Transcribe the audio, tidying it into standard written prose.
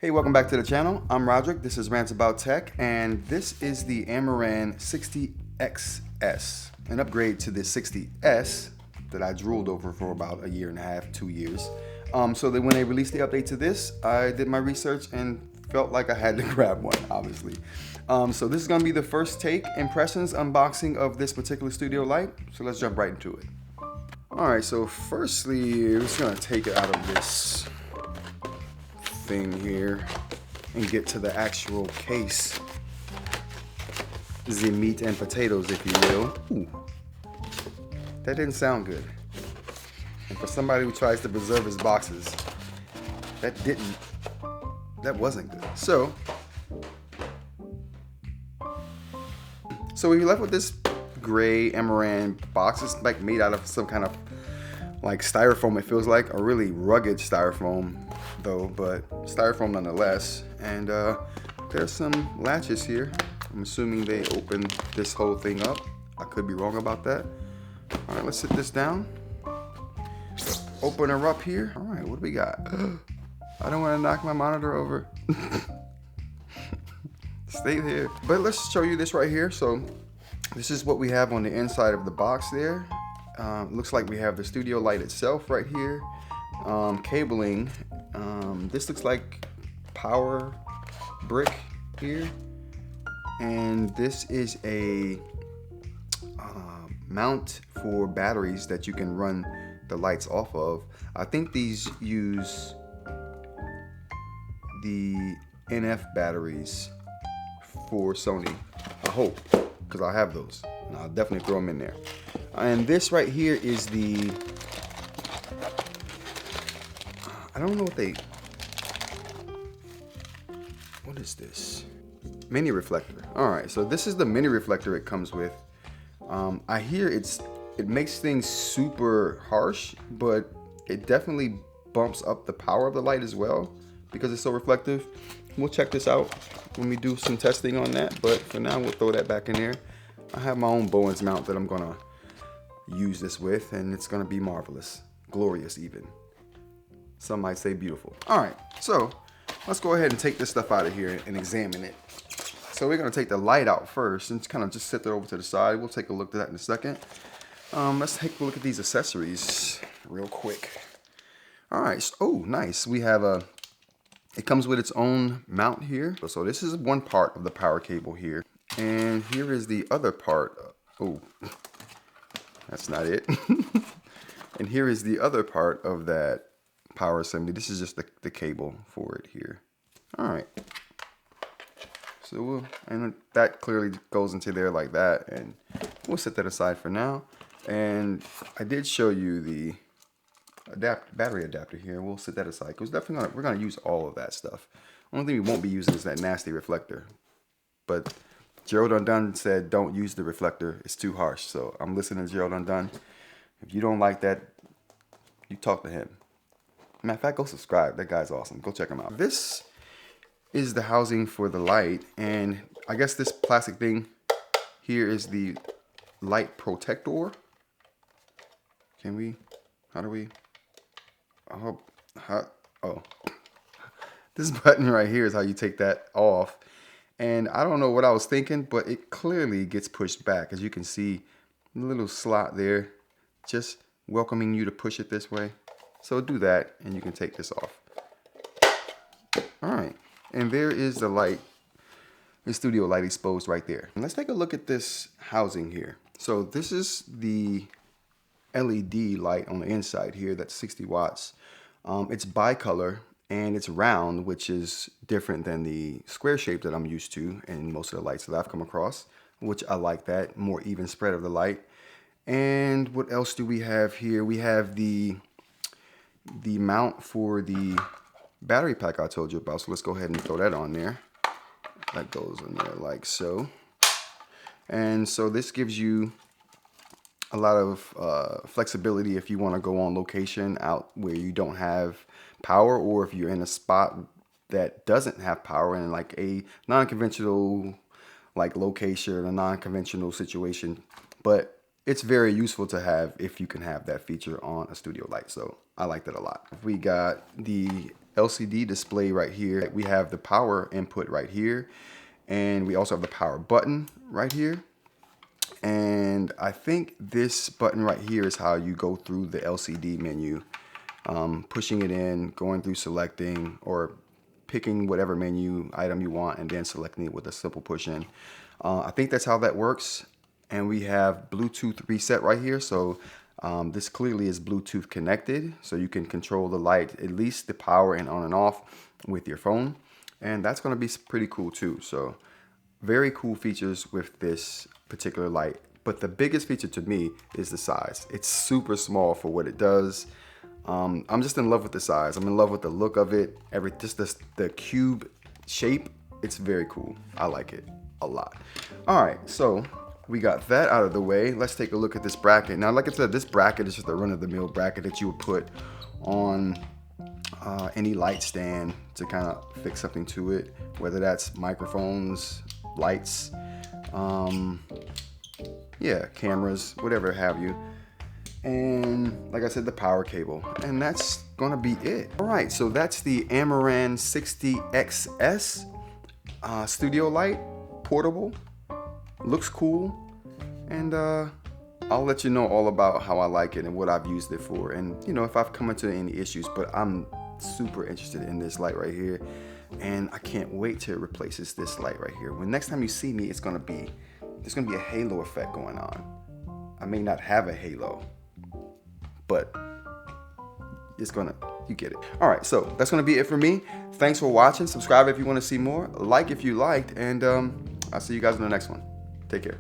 Hey, welcome back to the channel. I'm Roderick. This is Rants About Tech, and this is the Amaran 60XS, an upgrade to the 60S that I drooled over for about a year and a half, 2 years. So that when they released the update to this, I did my research and felt like I had to grab one, obviously. So this is going to be the first take, impressions, unboxing of this particular studio light. So let's jump right into it. All right, so firstly, we're just going to take it out of this thing here and get to the actual case, the meat and potatoes, if you will. Ooh, that didn't sound good. And for somebody who tries to preserve his boxes, that wasn't good. So we left with this gray Amaran box. It's like made out of some kind of like styrofoam, it feels like, a really rugged styrofoam though, but styrofoam nonetheless. And there's some latches here. I'm assuming they open this whole thing up. I could be wrong about that. All right, let's sit this down. Open her up here. All right, what do we got? I don't want to knock my monitor over. Stay there. But let's show you this right here. So this is what we have on the inside of the box there. Looks like we have the studio light itself right here. Cabling. This looks like power brick here. And this is a mount for batteries that you can run the lights off of. I think these use the NF batteries for Sony. I hope, because I have those. And I'll definitely throw them in there. And this right here is the, I don't know what is this? Mini reflector. All right, so this is the mini reflector it comes with. I hear it makes things super harsh, but it definitely bumps up the power of the light as well because it's so reflective. We'll check this out when we do some testing on that, but for now we'll throw that back in there. I have my own Bowens mount that I'm gonna use this with, and it's gonna be marvelous, glorious even. Some might say beautiful. All right, so let's go ahead and take this stuff out of here and examine it. So we're gonna take the light out first and kind of just set that over to the side. We'll take a look at that in a second. Let's take a look at these accessories real quick. All right, so, oh, nice. We have it comes with its own mount here. So this is one part of the power cable here. And here is the other part. Oh, that's not it. And here is the other part of that power assembly. This is just the cable for it here. All right. So and that clearly goes into there like that. And we'll set that aside for now. And I did show you the battery adapter here. We'll set that aside because definitely we're gonna use all of that stuff. Only thing we won't be using is that nasty reflector. But Gerald Undone said don't use the reflector, it's too harsh. So I'm listening to Gerald Undone. If you don't like that, you talk to him. Matter of fact, go subscribe. That guy's awesome. Go check him out. This is the housing for the light, and I guess this plastic thing here is the light protector. How do we, this button right here is how you take that off. And I don't know what I was thinking, but it clearly gets pushed back. As you can see, a little slot there, just welcoming you to push it this way. So do that, and you can take this off. All right, and there is the light, the studio light exposed right there. And let's take a look at this housing here. So this is the LED light on the inside here, that's 60 watts. It's bicolor and it's round, which is different than the square shape that I'm used to in most of the lights that I've come across, which I like that, more even spread of the light. And what else do we have here? We have the mount for the battery pack I told you about. So let's go ahead and throw that on there. That goes in there like so. And so this gives you a lot of flexibility if you want to go on location out where you don't have power, or if you're in a spot that doesn't have power in like a non-conventional like location, a non-conventional situation. But it's very useful to have if you can have that feature on a studio light. So I like that a lot. We got the LCD display right here. We have the power input right here, and we also have the power button right here. And I think this button right here is how you go through the LCD menu, pushing it in, going through selecting, or picking whatever menu item you want and then selecting it with a simple push in. I think that's how that works. And we have Bluetooth reset right here. So this clearly is Bluetooth connected. So you can control the light, at least the power and on and off with your phone. And that's going to be pretty cool too. So very cool features with this particular light. But the biggest feature to me is the size. It's super small for what it does. I'm just in love with the size. I'm in love with the look of it. Just the cube shape. It's very cool. I like it a lot. All right, so we got that out of the way. Let's take a look at this bracket. Now, like I said, this bracket is just a run-of-the-mill bracket that you would put on any light stand to kind of fix something to it, whether that's microphones, lights, yeah, cameras, whatever have you. And like I said, the power cable, and that's gonna be it. All right, so that's the Amaran 60XS studio light, portable, looks cool, and I'll let you know all about how I like it and what I've used it for, and you know, if I've come into any issues. But I'm super interested in this light right here, and I can't wait to replace this light right here. When next time you see me, there's gonna be a halo effect going on. I may not have a halo, but you get it. All right, so that's gonna be it for me. Thanks for watching. Subscribe if you want to see more. Like if you liked, and I'll see you guys in the next one. Take care.